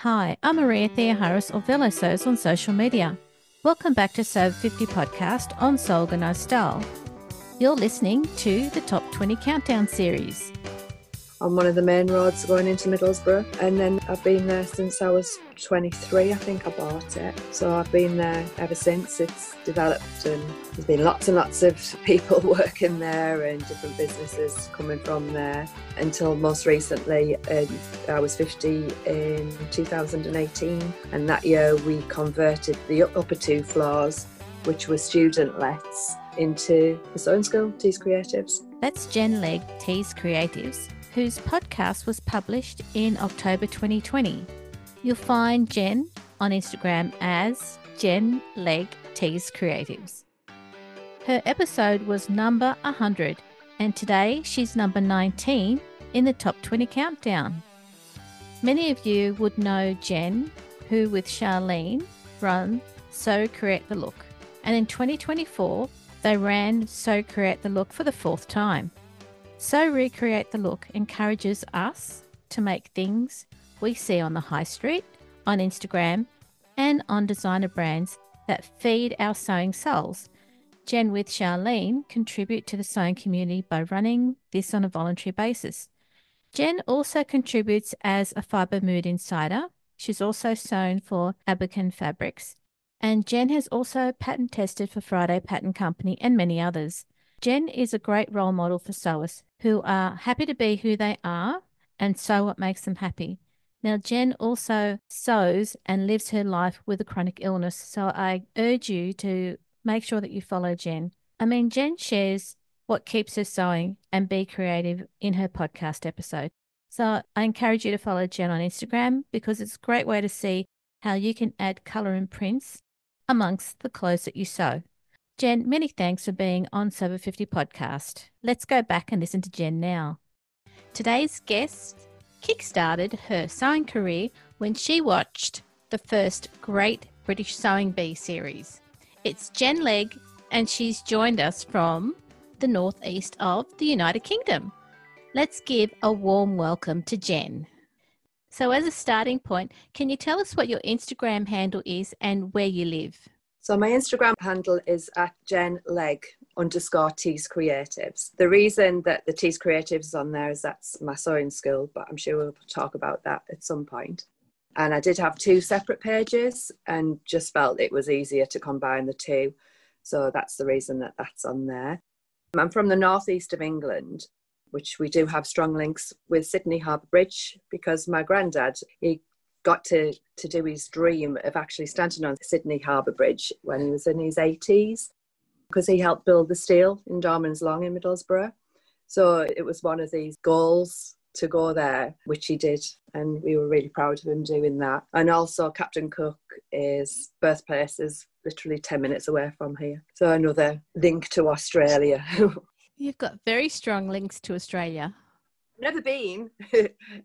Hi, I'm Maria Thea Harris of Velo Sews on social media. Welcome back to Sew 50 podcast on Sew Organised Style. You're listening to the Top 20 Countdown series. On one of the main roads going into Middlesbrough, and then I've been there since I was 23. I think I bought it, so I've been there ever since. It's developed, and there's been lots and lots of people working there and different businesses coming from there until most recently. I was 50 in 2018, and that year we converted the upper two floors, which were student lets, into the sewing school, Tees Creatives. That's Jen Legg, Tees Creatives, whose podcast was published in October 2020. You'll find Jen on Instagram as Jen Legg Tees Creatives. Her episode was number 100, and today she's number 19 in the Top 20 Countdown. Many of you would know Jen, who with Sharlene run Sew Create the Look, and in 2024 they ran Sew Create the Look for the fourth time. Sew Recreate the Look encourages us to make things we see on the high street, on Instagram, and on designer brands that feed our sewing souls. Jen with Sharlene contribute to the sewing community by running this on a voluntary basis. Jen also contributes as a Fibremood Insider. She's also sewn for Abakhan fabrics. And Jen has also patent tested for Friday Patent Company and many others. Jen is a great role model for sewists who are happy to be who they are and sew what makes them happy. Now, Jen also sews and lives her life with a chronic illness, so I urge you to make sure that you follow Jen. Jen shares what keeps her sewing and be creative in her podcast episode. So I encourage you to follow Jen on Instagram because it's a great way to see how you can add colour and prints amongst the clothes that you sew. Jen, many thanks for being on Sober 50 podcast. Let's go back and listen to Jen now. Today's guest kickstarted her sewing career when she watched the first Great British Sewing Bee series. It's Jen Legg, and she's joined us from the northeast of the United Kingdom. Let's give a warm welcome to Jen. So as a starting point, can you tell us what your Instagram handle is and where you live? So my Instagram handle is at @jenleg_Tees Creatives. The reason that the Tees Creatives is on there is that's my sewing school, but I'm sure we'll talk about that at some point. And I did have two separate pages and just felt it was easier to combine the two. So that's the reason that that's on there. I'm from the northeast of England, which we do have strong links with Sydney Harbour Bridge, because my granddad, he got to do his dream of actually standing on Sydney Harbour Bridge when he was in his 80s, because he helped build the steel in Dorman's Long in Middlesbrough. So it was one of these goals to go there, which he did, and we were really proud of him doing that. And also Captain Cook, his birthplace is literally 10 minutes away from here. So another link to Australia. You've got very strong links to Australia. Never been.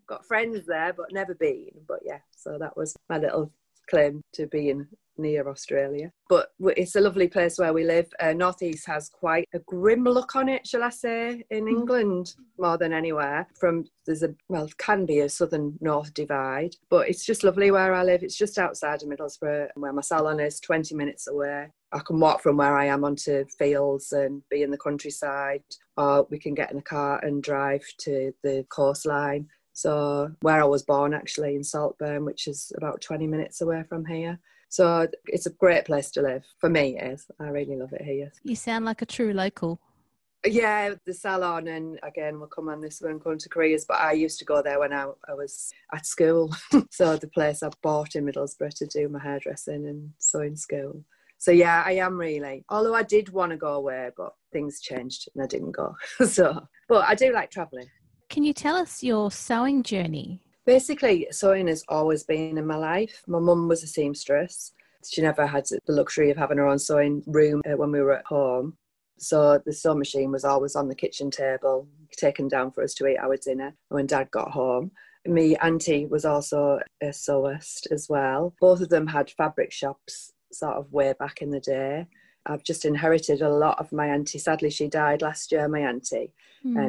Got friends there, but never been. But yeah, so that was my little claim to being near Australia. But it's a lovely place where we live. Northeast has quite a grim look on it, shall I say, in England more than anywhere. Can be a southern north divide, but it's just lovely where I live. It's just outside of Middlesbrough, where my salon is, 20 minutes away. I can walk from where I am onto fields and be in the countryside, or we can get in a car and drive to the coastline. So where I was born, actually, in Saltburn, which is about 20 minutes away from here. So it's a great place to live. For me, it is. I really love it here. You sound like a true local. Yeah, the salon, and again, we'll come on this when I'm going to careers, but I used to go there when I was at school. So the place I bought in Middlesbrough to do my hairdressing and sewing school. So yeah, I am really, although I did want to go away, but things changed and I didn't go. But I do like travelling. Can you tell us your sewing journey? Basically, sewing has always been in my life. My mum was a seamstress. She never had the luxury of having her own sewing room when we were at home. So the sewing machine was always on the kitchen table, taken down for us to eat our dinner when Dad got home. My auntie was also a sewist as well. Both of them had fabric shops sort of way back in the day. I've just inherited a lot of my auntie. Sadly, she died last year, my auntie.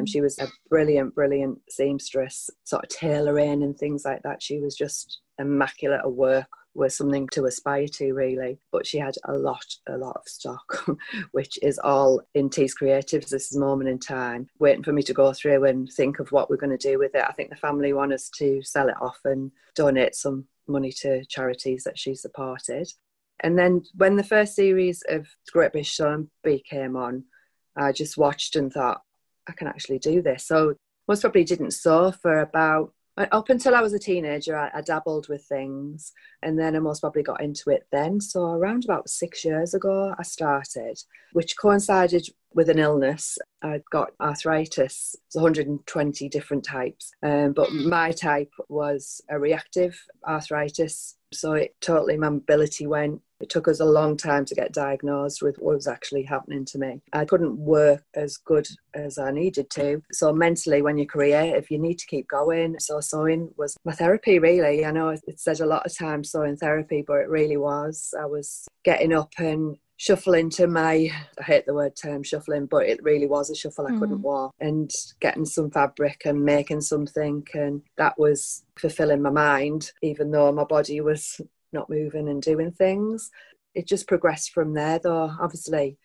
She was a brilliant seamstress, sort of tailoring and things like that. She was just immaculate a work was something to aspire to, really. But she had a lot of stock, which is all in Tees Creatives this moment in time, waiting for me to go through and think of what we're going to do with it. I think the family want us to sell it off and donate some money to charities that she supported. And then when the first series of Great British Sewn Bee came on, I just watched and thought, I can actually do this. So most probably didn't sew for about, up until I was a teenager, I dabbled with things, and then I most probably got into it then. So around about 6 years ago, I started, which coincided with an illness. I'd got arthritis. It's 120 different types, but my type was a reactive arthritis. So it totally, my mobility went. It took us a long time to get diagnosed with what was actually happening to me. I couldn't work as good as I needed to. So mentally, when you're creative, you need to keep going. So sewing was my therapy, really. I know it said a lot of times sewing therapy, but it really was. I was getting up and shuffling to my, I hate the word term shuffling, but it really was a shuffle. I couldn't walk, and getting some fabric and making something, and that was fulfilling my mind, even though my body was not moving and doing things. It just progressed from there, though. Obviously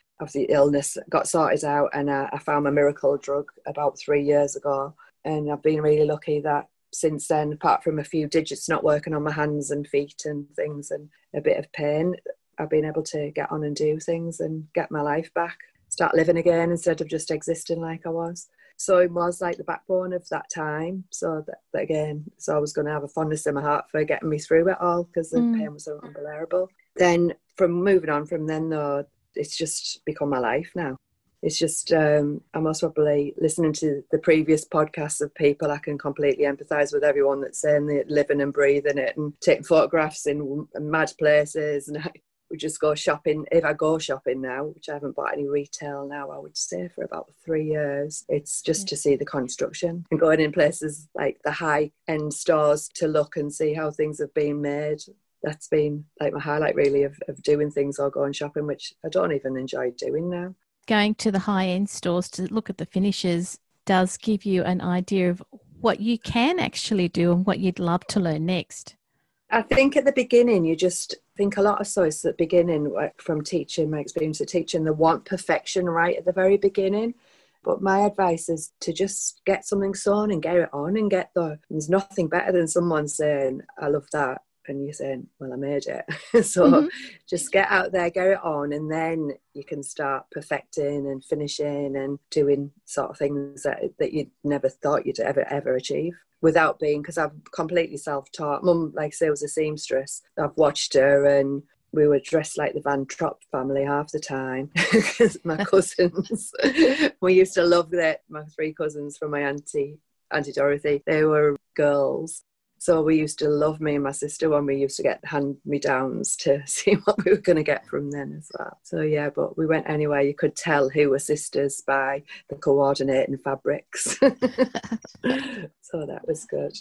illness got sorted out, and I found my miracle drug about 3 years ago, and I've been really lucky that since then, apart from a few digits not working on my hands and feet and things and a bit of pain, I've been able to get on and do things and get my life back, start living again instead of just existing like I was. So it was like the backbone of that time. So that again, so I was going to have a fondness in my heart for getting me through it all, because the pain was so unbearable. Then from moving on from then, though, it's just become my life now. It's just, I'm most probably listening to the previous podcasts of people. I can completely empathise with everyone that's saying they're living and breathing it and taking photographs in mad places. And I would just go shopping. If I go shopping now, which I haven't bought any retail now, I would say for about 3 years, it's just to see the construction and going in places like the high-end stores to look and see how things have been made. That's been like my highlight, really, of doing things or going shopping, which I don't even enjoy doing now. Going to the high-end stores to look at the finishes does give you an idea of what you can actually do and what you'd love to learn next. I think at the beginning, you just think a lot of sewists at the beginning, from teaching, my experience of teaching, they want perfection right at the very beginning. But my advice is to just get something sewn and get it on and there's nothing better than someone saying, I love that. And you're saying, well, I made it. So just get out there, get it on, and then you can start perfecting and finishing and doing sort of things that you never thought you'd ever achieve without being, because I'm completely self-taught. Mum, like I say, was a seamstress. I've watched her, and we were dressed like the Van Trop family half the time. My cousins, we used to love that. My 3 cousins from my Auntie Dorothy, they were girls. So we used to love, me and my sister, when we used to get hand-me-downs to see what we were going to get from them as well. So yeah, but we went anywhere. You could tell who were sisters by the coordinating fabrics. So that was good.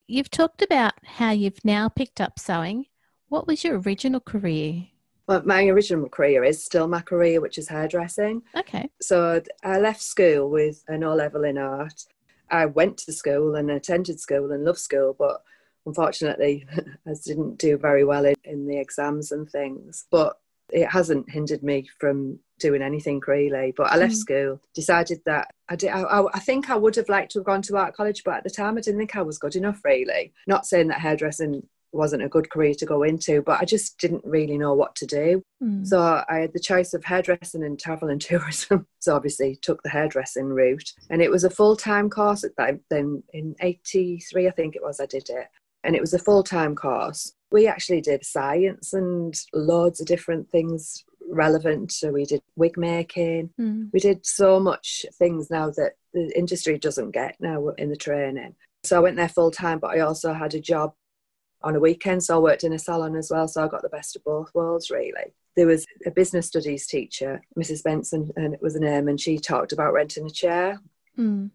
You've talked about how you've now picked up sewing. What was your original career? Well, my original career is still my career, which is hairdressing. Okay. So I left school with an O-level in art. I went to school and attended school and loved school, but unfortunately I didn't do very well in the exams and things. But it hasn't hindered me from doing anything, really. But I left school, decided that I think I would have liked to have gone to art college, but at the time I didn't think I was good enough, really. Not saying that hairdressing wasn't a good career to go into, but I just didn't really know what to do. So I had the choice of hairdressing and travel and tourism. So obviously took the hairdressing route, and it was a full-time course at that. Then in 83, I think it was, I did it, and it was a full-time course. We actually did science and loads of different things relevant. So we did wig making. We did so much things now that the industry doesn't get now in the training. So I went there full-time, but I also had a job on a weekend, so I worked in a salon as well, so I got the best of both worlds, really. There was a business studies teacher, Mrs. Benson, and it was a name, and she talked about renting a chair. And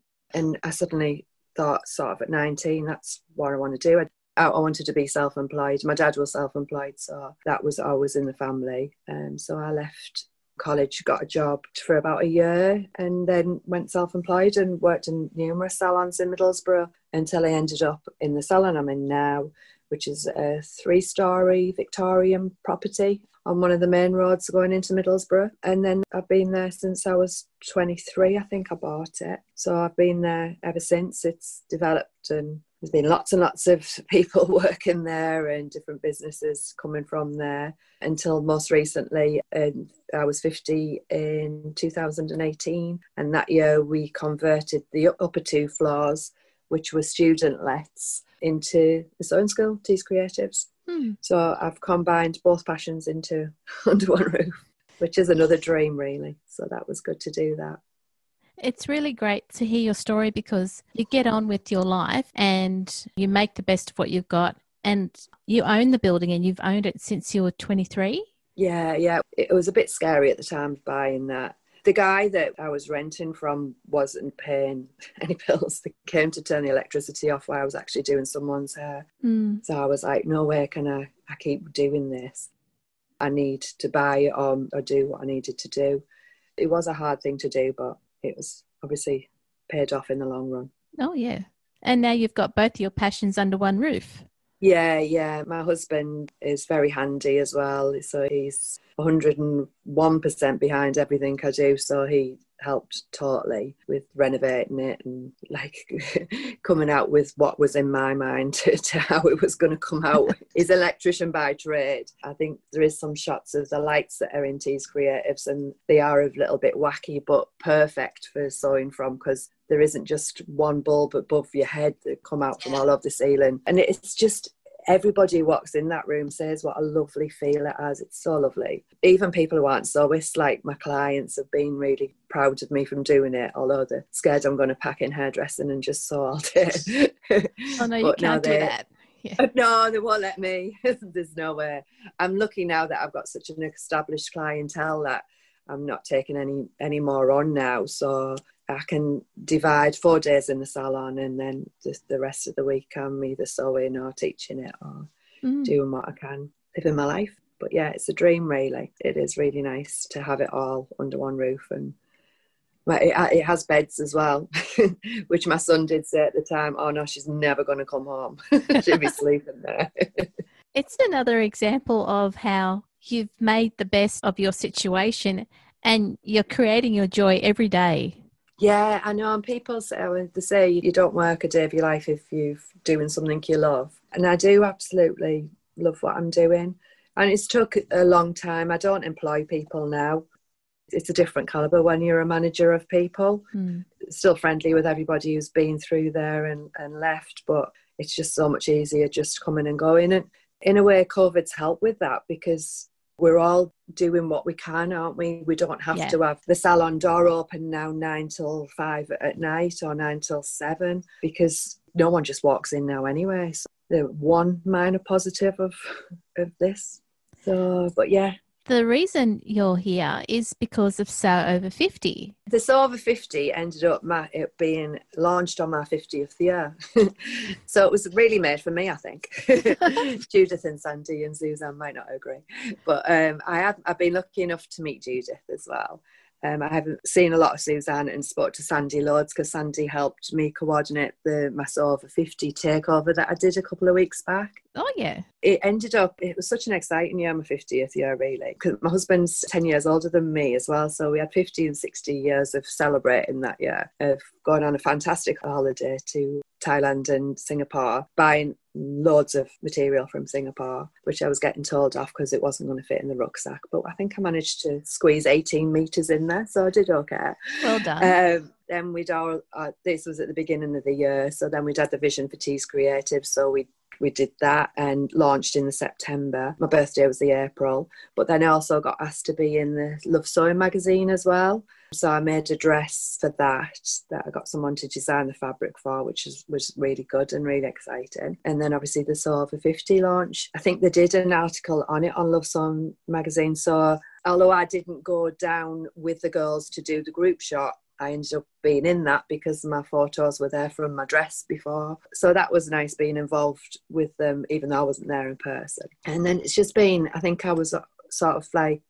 I suddenly thought, sort of at 19, that's what I want to do. I wanted to be self-employed. My dad was self-employed, so that was always in the family. So I left college, got a job for about a year, and then went self-employed and worked in numerous salons in Middlesbrough until I ended up in the salon I'm in now, which is a 3-storey Victorian property on one of the main roads going into Middlesbrough. And then I've been there since I was 23, I think I bought it. So I've been there ever since. It's developed, and there's been lots and lots of people working there and different businesses coming from there until most recently. And I was 50 in 2018. And that year we converted the upper 2 floors, which were student lets, into the sewing school, Tees Creatives. So I've combined both passions into under one roof, which is another dream, really. So that was good to do that. It's really great to hear your story, because you get on with your life and you make the best of what you've got, and you own the building, and you've owned it since you were 23. Yeah. It was a bit scary at the time of buying that. The guy that I was renting from wasn't paying any bills. They came to turn the electricity off while I was actually doing someone's hair. So I was like, no way can I keep doing this. I need to buy or do what I needed to do. It was a hard thing to do, but it was obviously paid off in the long run. Oh, yeah. And now you've got both your passions under one roof. Yeah. My husband is very handy as well. So he's 101% behind everything I do. So he helped totally with renovating it and like coming out with what was in my mind to how it was going to come out. He's an electrician by trade. I think there is some shots of the lights that are in Tees Creatives, and they are a little bit wacky, but perfect for sewing from, because there isn't just one bulb above your head that come out from all over the ceiling. And it's just, everybody who walks in that room says what a lovely feel it has. It's so lovely. Even people who aren't sewists, like my clients, have been really proud of me from doing it, although they're scared I'm going to pack in hairdressing and just sew all day. Oh, no, you can't do that. Yeah. No, they won't let me. There's no way. I'm lucky now that I've got such an established clientele that I'm not taking any more on now. So I can divide 4 days in the salon, and then the rest of the week I'm either sewing or teaching it or doing what I can, living my life. But yeah, it's a dream, really. It is really nice to have it all under one roof. And it has beds as well, which my son did say at the time, oh no, she's never going to come home. She'll be sleeping there. It's another example of how you've made the best of your situation and you're creating your joy every day. Yeah, I know. And people say you don't work a day of your life if you're doing something you love. And I do absolutely love what I'm doing. And it's took a long time. I don't employ people now. It's a different calibre when you're a manager of people. Still friendly with everybody who's been through there and left, but it's just so much easier just coming and going. And in a way, COVID's helped with that, because we're all doing what we can, aren't we? We don't have to have the salon door open now 9 till 5 at night or 9 till 7, because no one just walks in now anyway. So the one minor positive of this. So, but yeah. The reason you're here is because of Sew Over 50. The Sew Over 50 ended up it being launched on my 50th year. So it was really made for me, I think. Judith and Sandy and Suzanne might not agree. But I've been lucky enough to meet Judith as well. I haven't seen a lot of Suzanne and spoke to Sandy loads, because Sandy helped me coordinate my Sew Over 50 takeover that I did a couple of weeks back. Oh, yeah. It was such an exciting year, my 50th year, really, because my husband's 10 years older than me as well. So we had 50 and 60 years of celebrating that year, of going on a fantastic holiday to Thailand and Singapore, buying loads of material from Singapore, which I was getting told off because it wasn't going to fit in the rucksack. But I think I managed to squeeze 18 metres in there, so I did okay. Well done. Then this was at the beginning of the year, so then we'd had the vision for Tees Creative, so we did that and launched in the September. My birthday was the April, but then I also got asked to be in the Love Sewing magazine as well. So I made a dress for that I got someone to design the fabric for, which was really good and really exciting. And then obviously the Sew Over 50 launch. I think they did an article on it on Love Sewing magazine. So although I didn't go down with the girls to do the group shot, I ended up being in that because my photos were there from my dress before. So that was nice being involved with them, even though I wasn't there in person. And then it's just been, I think I was sort of like,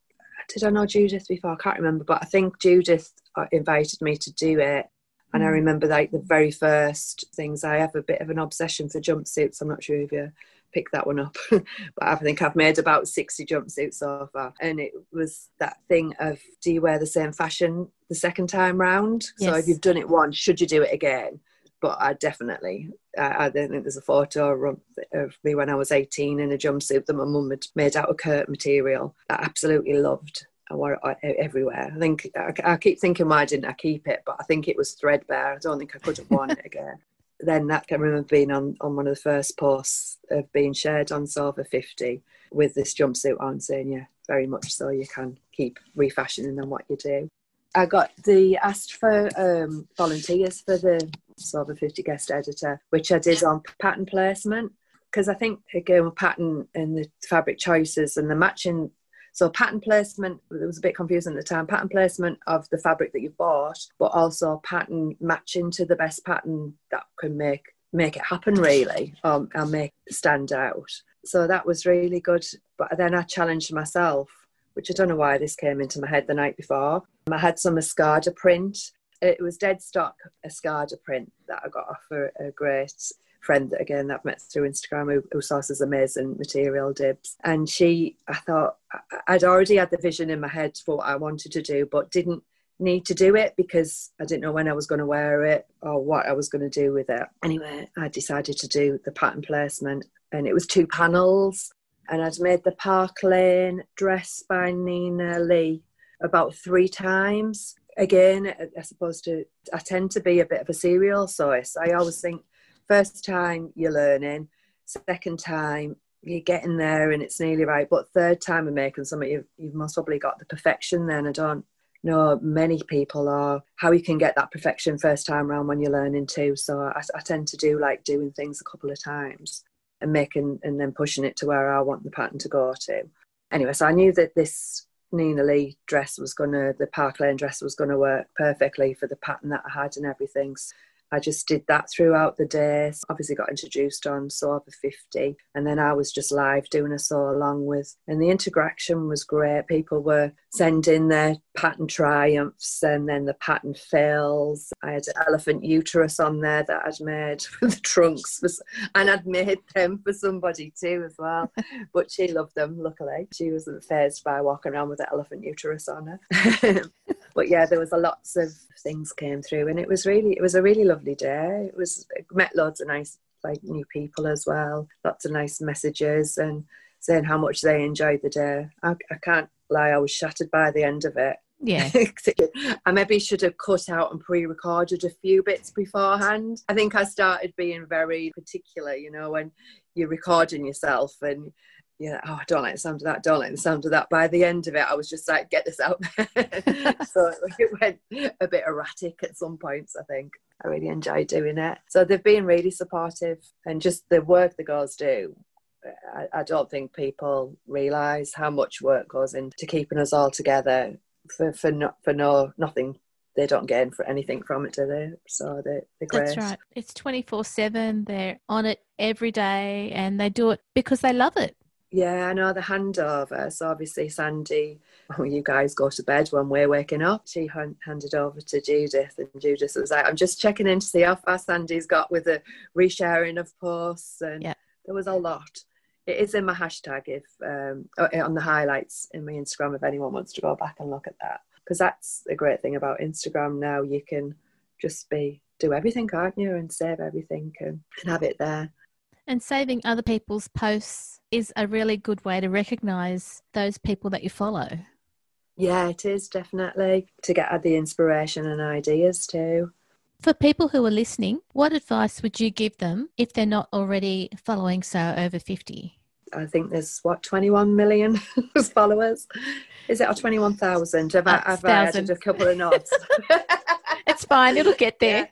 did I know Judith before? I can't remember, but I think Judith invited me to do it. And I remember like the very first things, I have a bit of an obsession for jumpsuits. I'm not sure if you're pick that one up. But I think I've made about 60 jumpsuits so far. And it was that thing of, do you wear the same fashion the second time round? Yes. So if you've done it once, should you do it again? But I definitely, I think there's a photo of me when I was 18 in a jumpsuit that my mum had made out of curtain material. I absolutely loved. I wore it everywhere. I think I keep thinking, why didn't I keep it? But I think it was threadbare. I don't think I could have worn it again. Then that, I remember being on one of the first posts of being shared on Sofa 50 with this jumpsuit on, saying, yeah, very much so, you can keep refashioning them what you do. I asked for volunteers for the Sofa 50 guest editor, which I did on pattern placement, because I think, again, with pattern and the fabric choices and the matching. So pattern placement, it was a bit confusing at the time, pattern placement of the fabric that you've bought, but also pattern matching to the best pattern that can make it happen, really, and make it stand out. So that was really good. But then I challenged myself, which I don't know why this came into my head the night before. I had some Escada print. It was dead stock Escada print that I got off a great friend that, again, I've met through Instagram, who sources amazing material, Dibs. And I thought I'd already had the vision in my head for what I wanted to do, but didn't need to do it because I didn't know when I was going to wear it or what I was going to do with it. Anyway, I decided to do the pattern placement, and it was 2 panels, and I'd made the Park Lane dress by Nina Lee about 3 times. Again, I tend to be a bit of a serial sewist. I always think, first time you're learning, second time you're getting there and it's nearly right, but third time of making something, you've most probably got the perfection then. I don't know many people are how you can get that perfection first time around when you're learning too. So I tend to do like doing things a couple of times and then pushing it to where I want the pattern to go to. Anyway, so I knew that this Nina Lee the Park Lane dress was going to work perfectly for the pattern that I had and everything. So I just did that throughout the day. Obviously got introduced on Sofa 50, and then I was just live doing a sew along with, and the interaction was great. People were sending their pattern triumphs and then the pattern fails. I had an elephant uterus on there that I'd made for the trunks, and I'd made them for somebody too as well. But she loved them, luckily. She wasn't fazed by walking around with an elephant uterus on her. But yeah, there was lots of things came through, and it was a really lovely day. Met loads of nice, like, new people as well. Lots of nice messages and saying how much they enjoyed the day. I can't lie, I was shattered by the end of it. Yeah. I maybe should have cut out and pre-recorded a few bits beforehand. I think I started being very particular, when you're recording yourself and I don't like the sound of that, don't like the sound of that. By the end of it, I was just like, get this out there. So it went a bit erratic at some points, I think. I really enjoyed doing it. So they've been really supportive, and just the work the girls do. I don't think people realise how much work goes into keeping us all together for nothing. They don't gain for anything from it, do they? So they're great. That's right. It's 24/7. They're on it every day, and they do it because they love it. Yeah, I know the handover. So obviously Sandy, you guys go to bed when we're waking up. She handed over to Judith, and Judith was like, I'm just checking in to see how far Sandy's got with the resharing of posts. And There was a lot. It is in my hashtag on the highlights in my Instagram if anyone wants to go back and look at that. Because that's a great thing about Instagram now. You can just do everything, can't you? And save everything and have it there. And saving other people's posts is a really good way to recognise those people that you follow. Yeah, it is, definitely, to get the inspiration and ideas too. For people who are listening, what advice would you give them if they're not already following Sew Over 50? I think there's, 21 million followers? Is it, or 21,000? I've added a couple of notes. It's fine, it'll get there.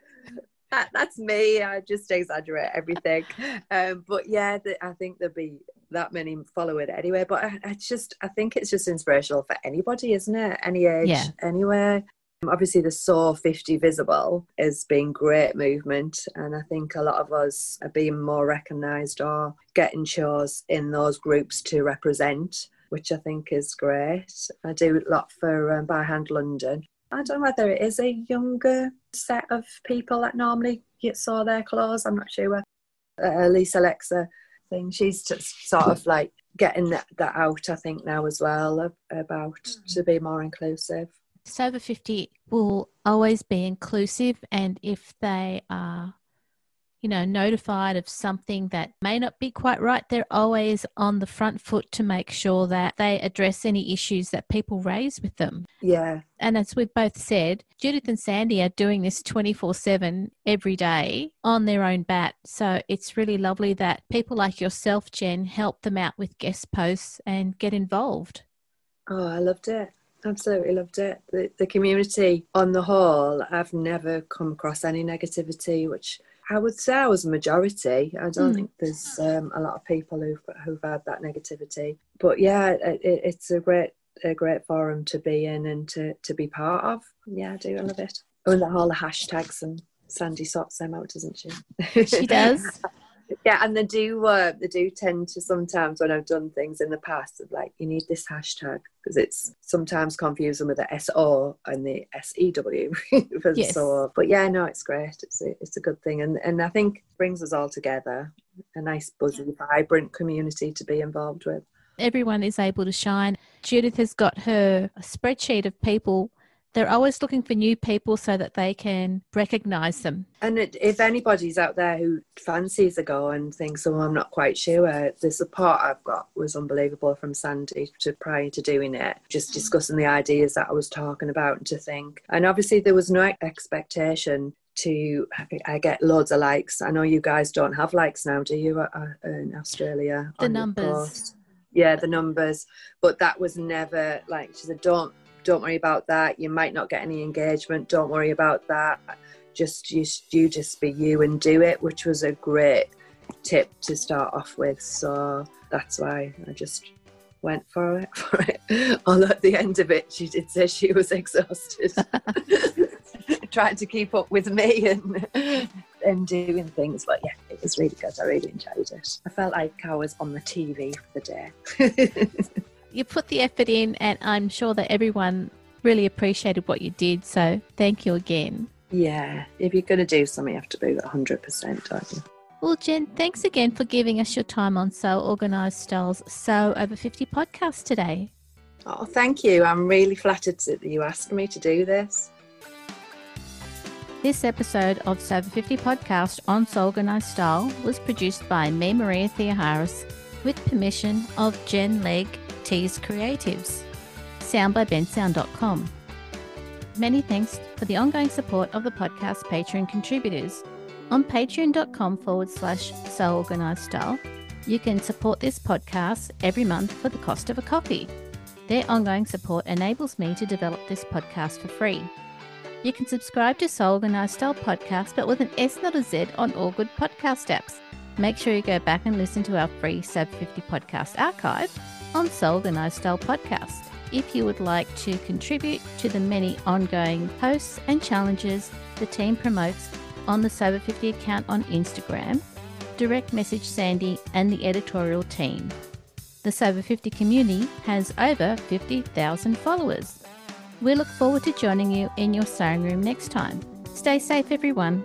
Yeah. That's me. I just exaggerate everything. But yeah, I think there'll be that many following anyway. But I think it's just inspirational for anybody, isn't it? Any age, anywhere. Obviously, the Sew 50 Visible has been great movement, and I think a lot of us are being more recognised or getting shows in those groups to represent, which I think is great. I do a lot for By Hand London. I don't know whether it is a younger set of people that normally sew their clothes. I'm not sure. Lisa Lexa thing. She's just sort of like getting that out, I think, now as well, about to be more inclusive. Sober 50 will always be inclusive, and if they are, notified of something that may not be quite right, they're always on the front foot to make sure that they address any issues that people raise with them. Yeah. And as we've both said, Judith and Sandy are doing this 24/7 every day on their own bat. So it's really lovely that people like yourself, Jen, help them out with guest posts and get involved. Oh, I loved it. Absolutely loved it. The community on the whole, I've never come across any negativity, which I would say I was a majority. I don't think there's a lot of people who've had that negativity. But yeah, it's a great forum to be in and to be part of. Yeah, I do. I love it. And all the hashtags, and Sandy sorts them out, doesn't she? She does. Yeah, and they do tend to sometimes, when I've done things in the past, like, you need this hashtag, because it's sometimes confusing with the SO and the SEW for the SO. But yeah, no, it's great. It's a good thing, and I think it brings us all together. A nice, buzzy, vibrant community to be involved with. Everyone is able to shine. Judith has got her spreadsheet of people. They're always looking for new people so that they can recognise them. And if anybody's out there who fancies a go and thinks, oh, I'm not quite sure, the support I've got was unbelievable from Sandy prior to doing it, just discussing the ideas that I was talking about and to think. And obviously there was no expectation I get loads of likes. I know you guys don't have likes now, do you, in Australia? The numbers. Yeah, the numbers. But that was never, like, she said, don't worry about that. You might not get any engagement. Don't worry about that. Just be you and do it, which was a great tip to start off with. So that's why I just went for it. Although at the end of it, she did say she was exhausted. Trying to keep up with me and doing things. But yeah, it was really good. I really enjoyed it. I felt like I was on the TV for the day. You put the effort in, and I'm sure that everyone really appreciated what you did. So thank you again. Yeah, if you're going to do something, you have to be 100%, don't you? Well, Jen, thanks again for giving us your time on So Organised Style's So Over 50 podcast today. Oh, thank you. I'm really flattered that you asked me to do this. This episode of So Over 50 podcast on So Organised Style was produced by me, Maria Theoharis, with permission of Jen Legg, Tease Creatives. Sound by bensound.com. Many thanks for the ongoing support of the podcast Patreon contributors. On patreon.com/So Organised Style, you can support this podcast every month for the cost of a coffee. Their ongoing support enables me to develop this podcast for free. You can subscribe to So Organised Style podcast, but with an S, not a Z, on all good podcast apps. Make sure you go back and listen to our free Sub 50 podcast archive on So Organised Style podcast. If you would like to contribute to the many ongoing posts and challenges the team promotes on the Sober 50 account on Instagram, direct message Sandy and the editorial team. The Sober 50 community has over 50,000 followers. We look forward to joining you in your sewing room next time. Stay safe, everyone.